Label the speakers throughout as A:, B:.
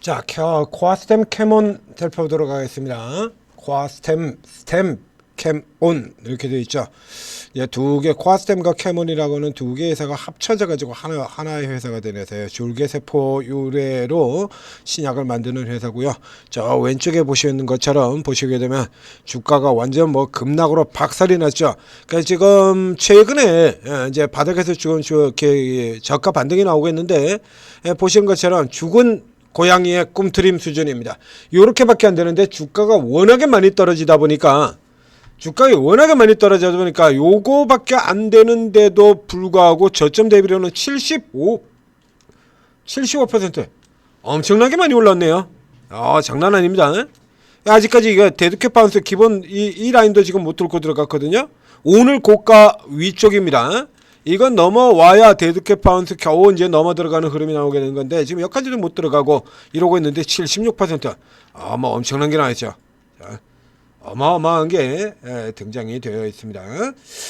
A: 자, 코아스템 캠온 살펴보도록 하겠습니다. 코아스템, 스템, 캠온 이렇게 되어 있죠. 두 개, 코아스템과 캠온이라고는 두 개의 회사가 합쳐져 가지고 하나의 회사가 된 회사예요. 줄기세포 유래로 신약을 만드는 회사고요. 저 왼쪽에 보시는 것처럼 보시게 되면 주가가 완전 뭐 급락으로 박살이 났죠. 그러니까 지금 최근에 이제 바닥에서 지금 이렇게 저가 반등이 나오고 있는데, 보시는 것처럼 죽은 고양이의 꿈틀림 수준입니다. 요렇게밖에 안 되는데 주가가 워낙에 많이 떨어지다 보니까 요거밖에 안 되는데도 불구하고 저점 대비로는 75% 엄청나게 많이 올랐네요. 장난 아닙니다. 아직까지 이거 데드캣 바운스 기본 이 라인도 지금 못 뚫고 들어갔거든요. 오늘 고가 위쪽입니다. 이건 넘어와야 데드캣 바운스 겨우 이제 넘어 들어가는 흐름이 나오게 되는 건데, 지금 여기까지도 못 들어가고 이러고 있는데 76%. 뭐 엄청난 게 나왔죠. 자, 어마어마한 게 등장이 되어 있습니다.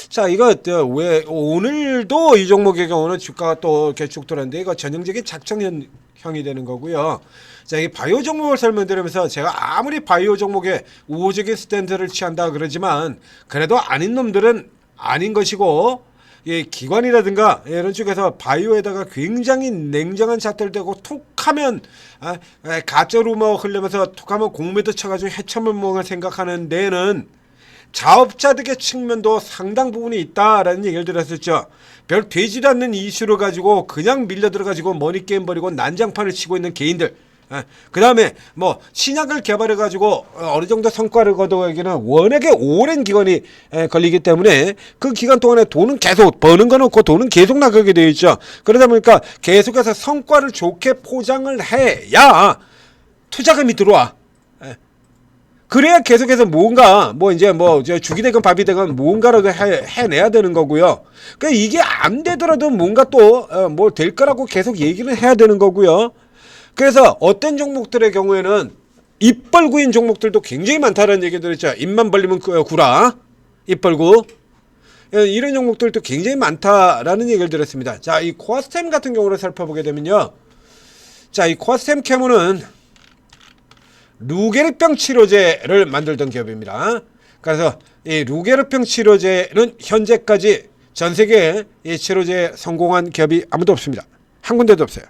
A: 자, 이거 왜 오늘도 이 종목의 경우는 주가가 또 이렇게 쭉 돌았는데, 이거 전형적인 작정형이 되는 거고요. 자, 이 바이오 종목을 설명드리면서 제가 아무리 바이오 종목에 우호적인 스탠스를 취한다 그러지만, 그래도 아닌 놈들은 아닌 것이고, 기관이라든가 이런 쪽에서 바이오에다가 굉장히 냉정한 잣대를 대고 툭하면 가짜 루머 흘리면서 툭하면 공매도 쳐가지고 해쳐물멍을 생각하는 데는 자업자득의 측면도 상당 부분이 있다라는 얘기를 드렸었죠. 별 되지도 않는 이슈를 가지고 그냥 밀려 들어가지고 머니게임 벌이고 난장판을 치고 있는 개인들, 그 다음에 뭐 신약을 개발해 가지고 어느 정도 성과를 거두기에는 워낙에 오랜 기간이 걸리기 때문에 그 기간 동안에 돈은 계속 버는 건 없고 돈은 계속 나가게 되어 있죠. 그러다 보니까 계속해서 성과를 좋게 포장을 해야 투자금이 들어와. 그래야 계속해서 뭔가 죽이 되건 밥이 되건 뭔가를 해내야 되는 거고요. 그러니까 이게 안 되더라도 뭔가 또 뭐 될 거라고 계속 얘기를 해야 되는 거고요. 그래서 어떤 종목들의 경우에는 입 벌구인 종목들도 굉장히 많다는 얘기들 있죠. 입만 벌리면 구라, 입 벌구, 이런 종목들도 굉장히 많다라는 얘기를 드렸습니다. 자, 이 코아스템 같은 경우를 살펴보게 되면요, 자, 이 코아스템 캐모는 루게르병 치료제를 만들던 기업입니다. 그래서 이 루게르병 치료제는 현재까지 전 세계에 이 치료제에 성공한 기업이 아무도 없습니다. 한 군데도 없어요.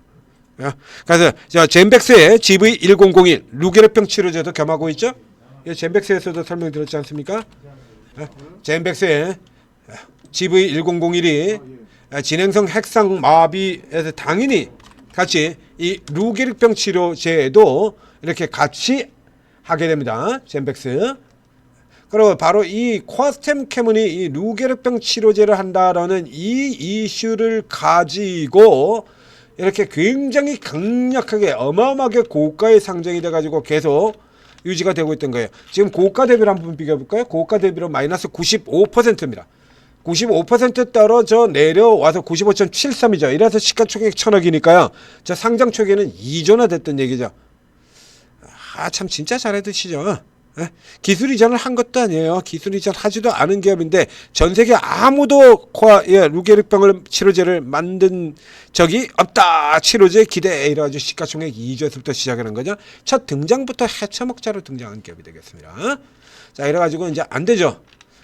A: 그래서 젠백스의 GV1001 루게르병 치료제도 겸하고 있죠. 젠백스에서도 설명드렸지 않습니까? 젠백스의 GV1001이 진행성 핵상 마비에서 당연히 같이 이 루게르병 치료제도 이렇게 같이 하게 됩니다. 젠백스. 그리고 바로 이 코아스템 캐문이 이 루게르병 치료제를 한다라는 이 이슈를 가지고 이렇게 굉장히 강력하게 어마어마하게 고가의 상정이 돼가지고 계속 유지가 되고 있던 거예요. 지금 고가 대비를 한번 비교해볼까요? 고가 대비로 마이너스 95%입니다. 95% 떨어져 내려와서 95.73이죠. 이래서 시가총액 1000억이니까요. 저 상장 초기에는 2조나 됐던 얘기죠. 참 진짜 잘해 드시죠. 기술 이전을 한 것도 아니에요. 기술 이전 하지도 않은 기업인데 전 세계 아무도 루게르병을 치료제를 만든 적이 없다. 치료제 기대 이래가지고 시가총액 2조에서부터 시작하는 거죠. 첫 등장부터 해쳐먹자로 등장한 기업이 되겠습니다. 자, 이래가지고 이제 안 되죠.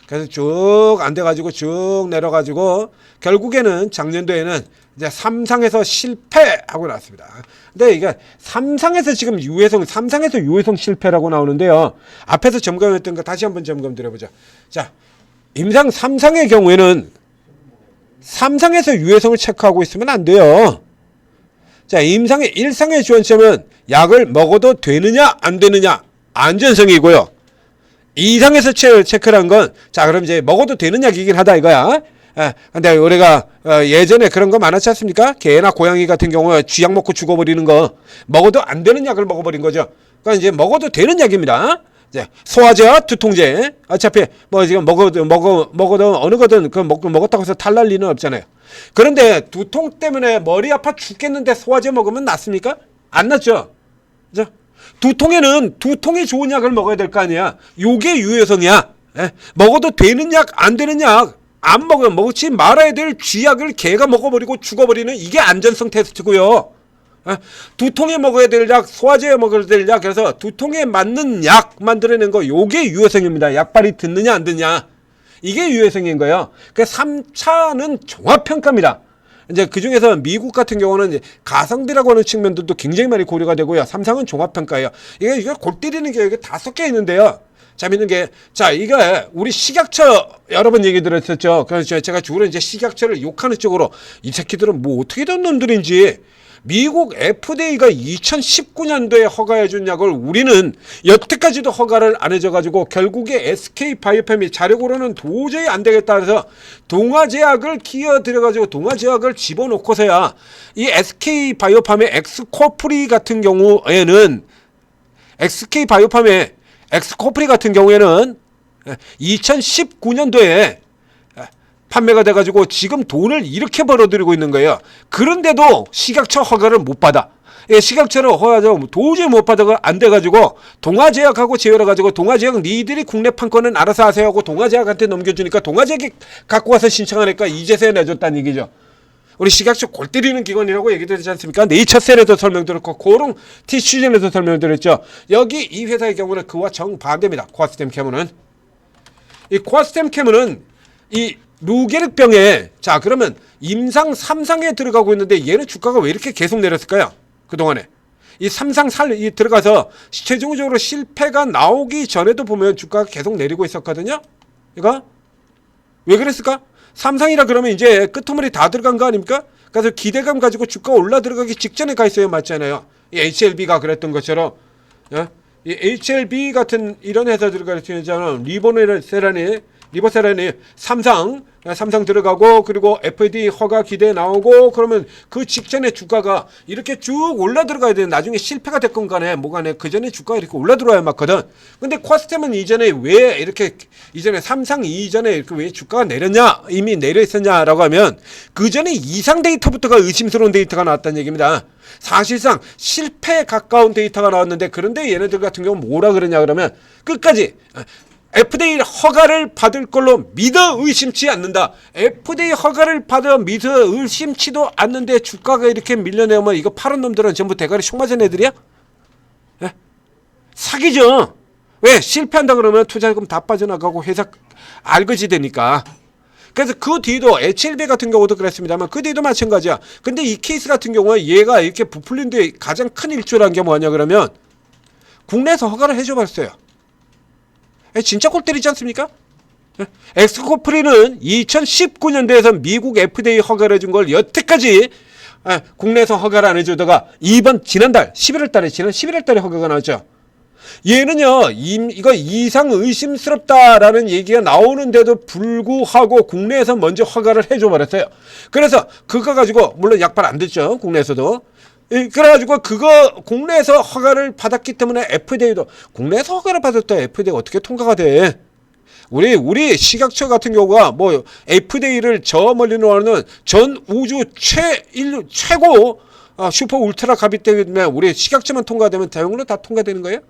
A: 그래서 쭉 안 돼가지고 쭉 내려가지고 결국에는 작년도에는 이제 삼상에서 실패하고 나왔습니다. 근데 이게 삼상에서 유해성 실패라고 나오는데요. 앞에서 점검했던 거 다시 한번 점검 드려보자. 자, 임상 3상의 경우에는 3상에서 유해성을 체크하고 있으면 안 돼요. 자, 임상의 1상의 주안점은 약을 먹어도 되느냐 안 되느냐 안전성이고요. 2상에서 체크를 한 건, 자, 그럼 이제 먹어도 되는 약이긴 하다 이거야. 근데 우리가 예전에 그런 거 많았지 않습니까? 개나 고양이 같은 경우에 쥐약 먹고 죽어버리는 거, 먹어도 안 되는 약을 먹어버린 거죠. 그러니까 이제 먹어도 되는 약입니다. 이제 소화제와 두통제, 어차피 뭐 지금 먹어도 어느 거든 그 먹었다고 해서 탈날 리는 없잖아요. 그런데 두통 때문에 머리 아파 죽겠는데 소화제 먹으면 낫습니까? 안 낫죠. 그죠? 두통에는 두통에 좋은 약을 먹어야 될 거 아니야. 요게 유해성이야. 먹어도 되는 약, 안 되는 약, 안 먹지 말아야 될 쥐약을 개가 먹어버리고 죽어버리는 이게 안전성 테스트고요. 두통에 먹어야 될 약, 소화제에 먹어야 될 약, 그래서 두통에 맞는 약 만들어낸 거, 요게 유해성입니다. 약발이 듣느냐 안 듣냐, 이게 유해성인 거예요. 그 3차는 종합평가입니다. 이제 그 중에서 미국 같은 경우는 이제 가성비라고 하는 측면들도 굉장히 많이 고려가 되고요. 3상은 종합평가예요. 이게 골 때리는 게 이게 다 섞여 있는데요. 재밌는 게, 자, 이거 우리 식약처 여러 번 얘기 들었었죠. 그래서 제가 주로 이제 식약처를 욕하는 쪽으로, 이 새끼들은 뭐 어떻게 된 놈들인지, 미국 FDA가 2019년도에 허가해준 약을 우리는 여태까지도 허가를 안 해줘가지고 결국에 SK바이오팜이 자력으로는 도저히 안 되겠다 해서 동아제약을 끼어들여가지고 동아제약을 집어넣고서야 이 SK바이오팜의 엑스코프리 같은 경우에는 2019년도에 판매가 돼가지고 지금 돈을 이렇게 벌어들이고 있는 거예요. 그런데도 식약처 허가를 못 받아. 식약처를 허가를 도저히 못 받아가 안 돼가지고 동아제약하고 제휴해가지고 동아제약 니들이 국내 판권은 알아서 하세요 하고 동아제약한테 넘겨주니까 동아제약이 갖고 와서 신청하니까 이제서야 내줬다는 얘기죠. 우리 식약처 골 때리는 기관이라고 얘기 드리지 않습니까? 네이처셀에도 설명드렸고 고롱 티슈젠에도 설명드렸죠. 여기 이 회사의 경우는 그와 정반대입니다. 코아스템 캐머는. 이 코아스템 캐머는 이 루게릭병에, 자 그러면 임상 3상에 들어가고 있는데 얘는 주가가 왜 이렇게 계속 내렸을까요? 그동안에 이 3상 들어가서 최종적으로 실패가 나오기 전에도 보면 주가가 계속 내리고 있었거든요. 이거 왜 그랬을까? 3상이라 그러면 이제 끄트머리 다 들어간 거 아닙니까? 그래서 기대감 가지고 주가 올라 들어가기 직전에 가 있어야 맞잖아요. 이 HLB가 그랬던 것처럼, 이 HLB 같은 이런 회사들 같은 경우는 리버세란이 삼상 들어가고 그리고 FD 허가 기대 나오고 그러면 그 직전에 주가가 이렇게 쭉 올라 들어가야 되는, 나중에 실패가 됐건 간에 뭐간에 그 전에 주가가 이렇게 올라 들어와야 맞거든. 근데 코아스템은 이전에 왜 이렇게 이전에 삼상 이전에 이렇게 왜 주가가 내렸냐, 이미 내려 있었냐라고 하면 그 전에 이상 데이터부터가 의심스러운 데이터가 나왔다는 얘기입니다. 사실상 실패에 가까운 데이터가 나왔는데, 그런데 얘네들 같은 경우는 뭐라 그러냐 그러면 끝까지 FDA 허가를 받을 걸로 믿어 의심치 않는다. FDA 허가를 받아 믿어 의심치도 않는데 주가가 이렇게 밀려내면 이거 파는 놈들은 전부 대가리 총 맞은 애들이야? 예? 사기죠. 왜? 실패한다 그러면 투자금 다 빠져나가고 회사 알거지 되니까. 그래서 그 뒤도 HLB 같은 경우도 그랬습니다만 그 뒤도 마찬가지야. 근데 이 케이스 같은 경우는 얘가 이렇게 부풀린 데 가장 큰 일조라는 게 뭐냐 그러면 국내에서 허가를 해줘봤어요. 진짜 골 때리지 않습니까? 엑스코프리는 2019년도에서 미국 FDA 허가를 해준 걸 여태까지 국내에서 허가를 안 해주다가 지난 11월 달에 허가가 나왔죠. 얘는요, 이거 이상 의심스럽다라는 얘기가 나오는데도 불구하고 국내에서 먼저 허가를 해줘 버렸어요. 그래서 그거 가지고 물론 약발 안 됐죠, 국내에서도. 그래가지고 그거 국내에서 허가를 받았기 때문에 FDA도, 국내에서 허가를 받았다 FDA가 어떻게 통과가 돼? 우리 식약처 같은 경우가 뭐 FDA를 저 멀리 놓아는 전 우주 최고 슈퍼 울트라 갑이 때문에 우리 식약처만 통과되면 대형으로 다 통과되는 거예요?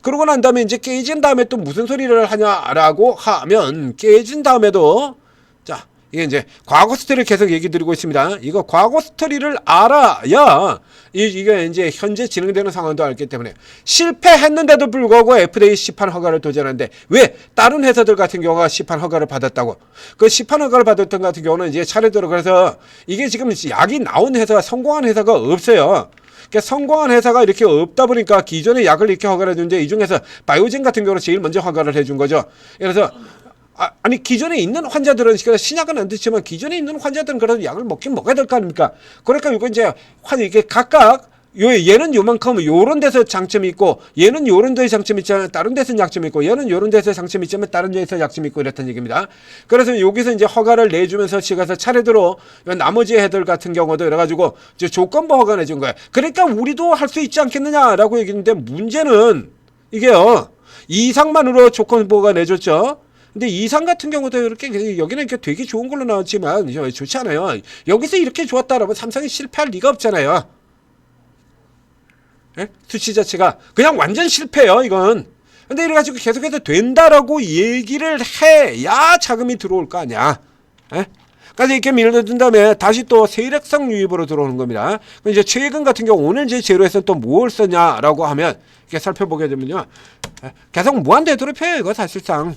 A: 그러고 난 다음에 이제 깨진 다음에 또 무슨 소리를 하냐라고 하면, 깨진 다음에도, 자, 이게 이제 과거 스토리를 계속 얘기 드리고 있습니다. 이거 과거 스토리를 알아야 이게 이제 현재 진행되는 상황도 알기 때문에, 실패했는데도 불구하고 FDA 시판 허가를 도전하는데 왜 다른 회사들 같은 경우가 시판 허가를 받았다고? 그 시판 허가를 받았던 같은 경우는 이제 차례대로, 그래서 이게 지금 약이 나온 회사가, 성공한 회사가 없어요. 그러니까 성공한 회사가 이렇게 없다 보니까 기존의 약을 이렇게 허가를 해주는데, 이 중에서 바이오젠 같은 경우는 제일 먼저 허가를 해준 거죠. 그래서 아니 기존에 있는 환자들은, 신약은 안 듣지만 기존에 있는 환자들은 그래도 약을 먹긴 먹어야 될 거 아닙니까? 그러니까 이거 이제 이게 각각 얘는 요만큼 요런 데서 장점이 있고, 얘는 요런 데서 장점이 있잖아요. 다른 데서는 약점이 있고, 얘는 요런 데서 장점이 있지만 다른 데서 약점이 있고, 이랬다는 얘기입니다. 그래서 여기서 이제 허가를 내주면서 시가서 차례대로 나머지 애들 같은 경우도 이래가지고 이제 조건부 허가 내준 거예요. 그러니까 우리도 할 수 있지 않겠느냐라고 얘기했는데, 문제는 이게요, 이상만으로 조건부가 내줬죠. 근데 이상 같은 경우도 이렇게 여기는 이렇게 되게 좋은 걸로 나왔지만 좋지 않아요. 여기서 이렇게 좋았다라면 삼성이 실패할 리가 없잖아요. 예? 수치 자체가 그냥 완전 실패예요, 이건. 근데 이래가지고 계속해서 된다라고 얘기를 해야 자금이 들어올 거 아니야. 예? 까지 이렇게 밀어준 다음에 다시 또 세력성 유입으로 들어오는 겁니다. 이제 최근 같은 경우 오늘 제 재료에서 또 뭘 쓰냐라고 하면 이렇게 살펴보게 되면요. 계속 무한 되돌입해요, 이거 사실상.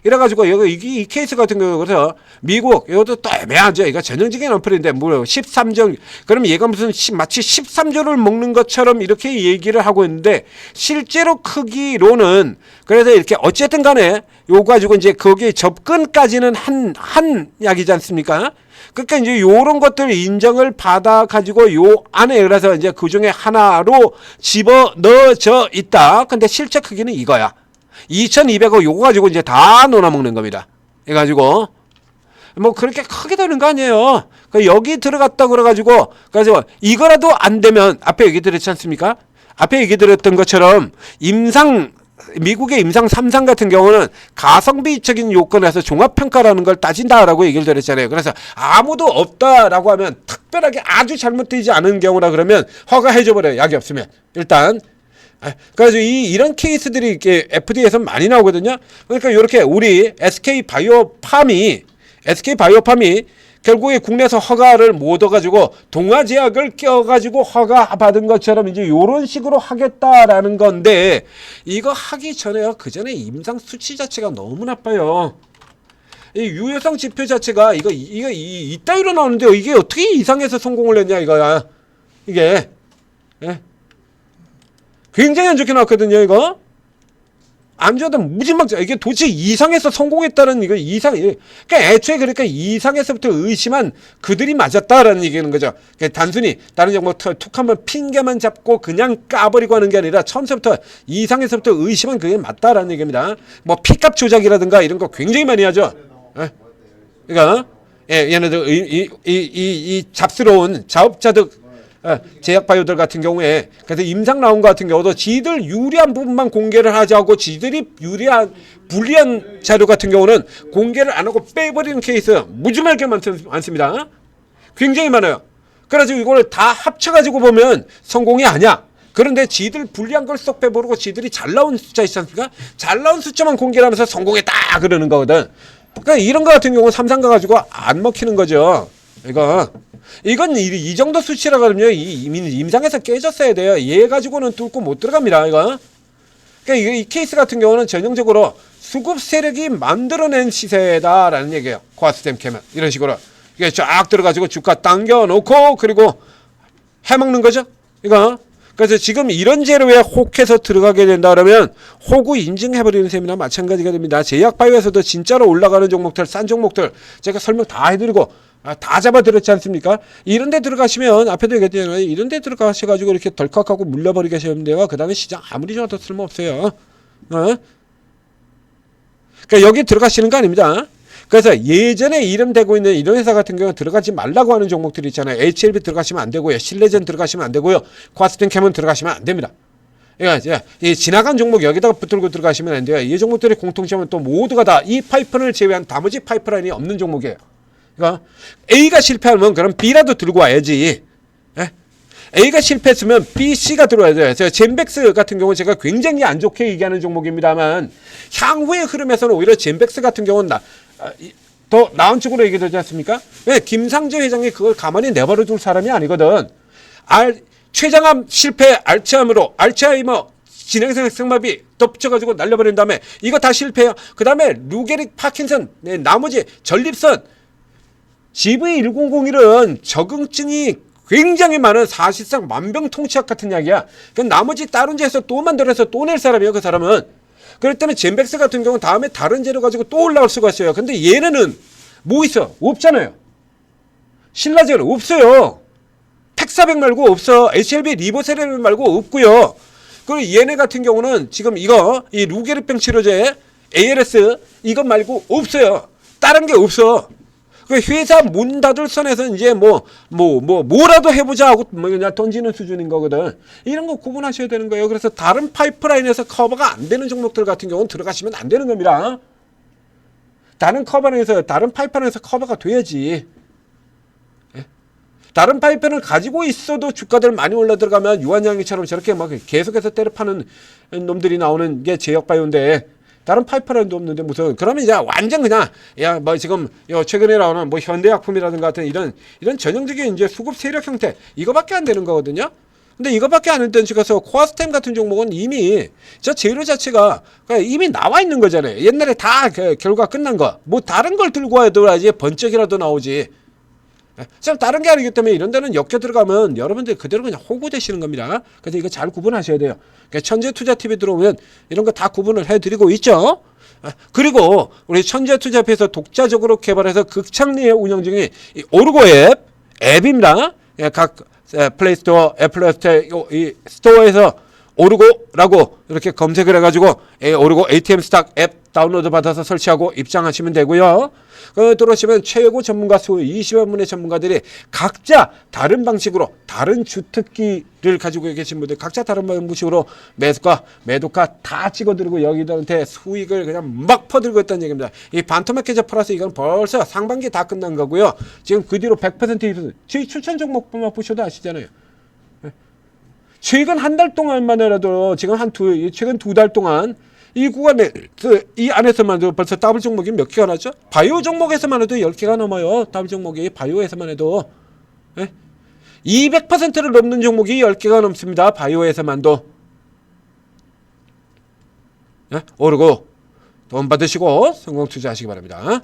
A: 이래가지고 여기 이 케이스 같은 경우 그래서 미국 이것도 또 애매하죠. 이거 전형적인 어플인데 뭐 13조 그럼 얘가 무슨 마치 13조를 먹는 것처럼 이렇게 얘기를 하고 있는데 실제로 크기로는 그래서 이렇게 어쨌든 간에 요거 가지고 이제 거기에 접근까지는 한 약이지 않습니까? 그러니까 이제 요런 것들 인정을 받아 가지고 요 안에 그래서 이제 그 중에 하나로 집어 넣어져 있다. 근데 실제 크기는 이거야. 2200억 요거 가지고 이제 다 놀아먹는 겁니다. 해가지고 뭐 그렇게 크게 되는 거 아니에요. 여기 들어갔다 그래가지고 그래서 이거라도 안 되면 앞에 얘기 드렸지 않습니까? 앞에 얘기 드렸던 것처럼 미국의 임상 3상 같은 경우는 가성비적인 요건에서 종합평가라는 걸 따진다라고 얘기를 드렸잖아요. 그래서 아무도 없다라고 하면 특별하게 아주 잘못되지 않은 경우라 그러면 허가해줘버려요. 약이 없으면. 일단. 그래서 이런 케이스들이 이렇게 FDA에서 많이 나오거든요. 그러니까 이렇게 우리 SK바이오팜이 결국에 국내에서 허가를 못 얻어가지고 동아제약을 껴가지고 허가 받은 것처럼 이제 이런 식으로 하겠다라는 건데 이거 하기 전에요. 그 전에 임상 수치 자체가 너무 나빠요. 이 유효성 지표 자체가 이거 이따위로 나오는데 이게 어떻게 이상해서 성공을 했냐 이거야. 이게 예? 굉장히 안 좋게 나왔거든요. 이거 안 좋아도 무지막지 이게 도대체 이상해서 성공했다는 이거 그러니까 애초에 그러니까 이상해서부터 의심한 그들이 맞았다라는 얘기는 거죠. 단순히 다른 정보 툭 한번 핑계만 잡고 그냥 까버리고 하는 게 아니라 처음부터 이상해서부터 의심한 그게 맞다라는 얘기입니다. 뭐 피값 조작이라든가 이런 거 굉장히 많이 하죠. 그러니까 얘네들 이 잡스러운 자업자득 제약바이오들 같은 경우에 그래서 임상 나온 것 같은 경우도 지들 유리한 부분만 공개를 하자고 지들이 불리한 자료 같은 경우는 공개를 안 하고 빼버리는 케이스 무지하게 많습니다. 굉장히 많아요. 그래서 이걸 다 합쳐가지고 보면 성공이 아니야. 그런데 지들 불리한 걸 쏙 빼버리고 지들이 잘 나온 숫자 있지 않습니까? 잘 나온 숫자만 공개를 하면서 성공했다 그러는 거거든. 그러니까 이런 거 같은 경우는 삼상 가가지고 안 먹히는 거죠. 이건 이 정도 수치라 그러면 임상에서 깨졌어야 돼요. 얘 가지고는 뚫고 못 들어갑니다. 이거. 그러니까 이 케이스 같은 경우는 전형적으로 수급 세력이 만들어낸 시세다라는 얘기예요. 코아스템 캐면 이런 식으로 이게 쫙 들어가지고 주가 당겨놓고 그리고 해먹는 거죠. 이거. 그래서 지금 이런 재료에 혹해서 들어가게 된다 그러면 호구 인증해버리는 셈이나 마찬가지가 됩니다. 제약바이오에서도 진짜로 올라가는 종목들, 싼 종목들 제가 설명 다 해드리고 다 잡아드렸지 않습니까? 이런 데 들어가시면 앞에도 얘기했잖아요. 이런 데 들어가셔가지고 이렇게 덜컥하고 물려버리게 하시면 돼요. 그 다음에 시장 아무리 좋아도 쓸모없어요. 그러니까 여기 들어가시는 거 아닙니다. 그래서 예전에 이름되고 있는 이런 회사 같은 경우는 들어가지 말라고 하는 종목들이 있잖아요. HLB 들어가시면 안 되고요. 신레전 들어가시면 안 되고요. 코아스텐 캐몬 들어가시면 안 됩니다. 그러니까 이 지나간 종목 여기다가 붙들고 들어가시면 안 돼요. 이 종목들의 공통점은 또 모두가 다 이 파이프라인을 제외한 나머지 파이프라인이 없는 종목이에요. 그러니까 A가 실패하면 그럼 B라도 들고 와야지. 예? A가 실패했으면 B, C가 들어와야 돼요. 그래서 젠백스 같은 경우는 제가 굉장히 안 좋게 얘기하는 종목입니다만 향후의 흐름에서는 오히려 젠백스 같은 경우는 더 나은 쪽으로 얘기되지 않습니까? 왜? 김상재 회장이 그걸 가만히 내버려 둘 사람이 아니거든. 췌장암 실패 알츠하이머 진행성마비 덮쳐가지고 날려버린 다음에 이거 다 실패해요. 그 다음에 루게릭 파킨슨 나머지 전립선 GV1001은 적응증이 굉장히 많은 사실상 만병통치약 같은 약이야. 그 나머지 다른 제에서 또 만들어서 또 낼 사람이에요. 그 사람은. 그럴 때는 젠백스 같은 경우는 다음에 다른 재료 가지고 또 올라올 수가 있어요. 근데 얘네는 뭐 있어? 없잖아요. 신라젤 없어요. 텍사백 말고 없어. HLB 리보세렐 말고 없고요. 그리고 얘네 같은 경우는 지금 이 루게릭병 치료제 ALS 이것 말고 없어요. 다른 게 없어. 그 회사 문 닫을 선에서 이제 뭐라도 해보자 하고 그냥 던지는 수준인 거거든. 이런 거 구분하셔야 되는 거예요. 그래서 다른 파이프라인에서 커버가 안 되는 종목들 같은 경우는 들어가시면 안 되는 겁니다. 다른 파이프라인에서 커버가 돼야지. 다른 파이프를 가지고 있어도 주가들 많이 올라 들어가면 유한양이처럼 저렇게 막 계속해서 때려 파는 놈들이 나오는 게 제약바이오인데 다른 파이프라인도 없는데 무슨 그러면 이제 완전 그냥 야 뭐 지금 요 최근에 나오는 뭐 현대약품이라든가 같은 이런 전형적인 이제 수급 세력 형태 이거밖에 안 되는 거거든요. 근데 이거밖에 안 된다는 식에서 코아스템 같은 종목은 이미 저 재료 자체가 이미 나와 있는 거잖아요. 옛날에 다 결과 끝난 거. 뭐 다른 걸 들고 와야지 번쩍이라도 나오지. 참 다른 게 아니기 때문에 이런 데는 엮여 들어가면 여러분들 그대로 그냥 호구되시는 겁니다. 그래서 이거 잘 구분하셔야 돼요. 그러니까 천재투자TV 들어오면 이런 거 다 구분을 해드리고 있죠. 그리고 우리 천재투자에서 독자적으로 개발해서 극창리에 운영 중인 이 오르고 앱입니다. 각 플레이스토어, 애플 이 스토어에서 오르고라고 이렇게 검색을 해가지고 오르고 ATM 스탁 앱 다운로드 받아서 설치하고 입장하시면 되고요. 들어오시면 최고 전문가 수 20여 분의 전문가들이 각자 다른 방식으로 다른 주특기를 가지고 계신 분들 각자 다른 방식으로 매수가 매도가 다 찍어드리고 여기들한테 수익을 그냥 막 퍼들고 있다는 얘기입니다. 이 반토막해저 플러스 이건 벌써 상반기 다 끝난 거고요. 지금 그 뒤로 100% 저희 추천 종목만 보셔도 아시잖아요. 최근 한 달 동안만이라도 지금 최근 2달 동안 이 구간에 이 안에서만 벌써 더블 종목이 몇 개가 나죠? 바이오 종목에서만 해도 10개가 넘어요. 더블 종목이 바이오에서만 해도 200%를 넘는 종목이 10개가 넘습니다. 바이오에서만도 오르고 돈 받으시고 성공 투자하시기 바랍니다.